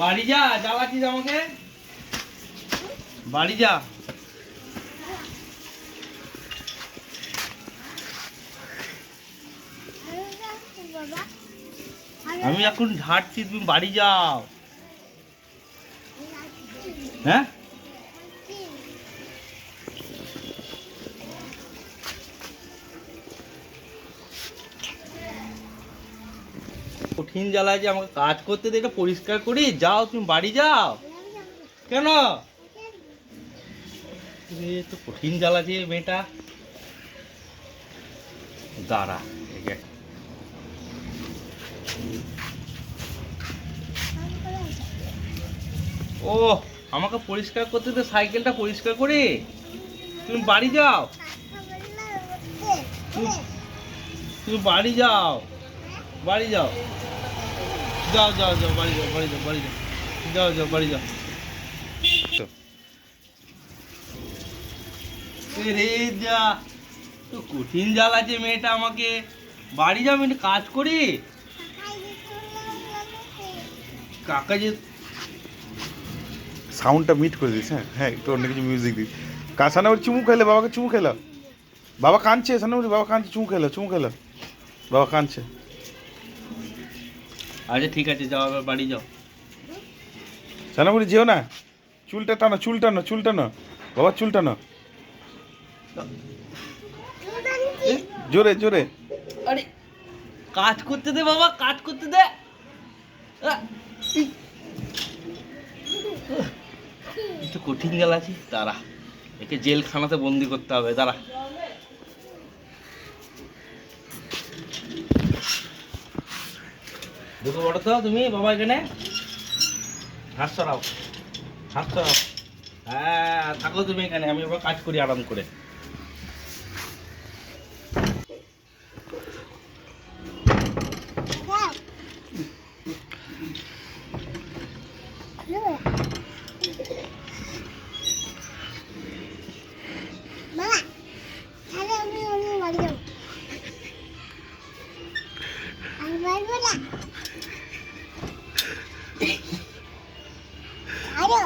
বাড়ি যা, জ্বালাচ্ছিস আমাকে। বাড়ি যা। আমি এখন ঝাড়ছি, তুমি বাড়ি যাও। হ্যাঁ, কঠিন জ্বালায় যে আমাকে কাজ করতে দে, এটা পরিষ্কার করি। যাও, তুমি বাড়ি যাও। কেন? তো কঠিন জ্বালাচ্ছে মেয়েটা। দাঁড়া, ও আমাকে পরিষ্কার করতে দে, সাইকেলটা পরিষ্কার করি। তুমি বাড়ি যাও। তুমি বাড়ি যাও, বাড়ি যাও। যাও যাও যাও, বাড়ি যাও, বাড়ি যাও, বাড়ি যাও। যাও যাও, বাড়ি যাও। রে যা, তো কঠিন জ্বালাচ্ছে মেয়েটা আমাকে। বাড়ি যাও, আমি একটু কাজ করি। কাকা যে সাউন্ডটা মিট করে দিস। হ্যাঁ হ্যাঁ, একটু অন্য কিছু মিউজিক দিস। সানাবুড়ি চুমু খেলে, বাবাকে চুমু খেলো। বাবা কাঁদছে, সানাবুড়ি বাবা কাঁদছে, চুমু খেলো, চুমু খেলো। বাবা কাঁদছে। আচ্ছা ঠিক আছে, যাও, এবার বাড়ি যাও। সানাবুড়ি যেও না, চুলটা টানো, চুল টানো, চুল টানো, বাবার চুল টানো জোরে জোরে। আরে কাজ করতে দে বাবা, কাজ করতে দে। একটু কঠিন জ্বালাচ্ছি, দাঁড়া। একে জেলখানাতে বন্দি করতে হবে, দাঁড়া। ঢুকে পড়ো তো তুমি বাবা এখানে। হাত সরাও, হাত সরাও। হ্যাঁ, থাকো তুমি এখানে, আমি এবার কাজ করি আরাম করে। আরে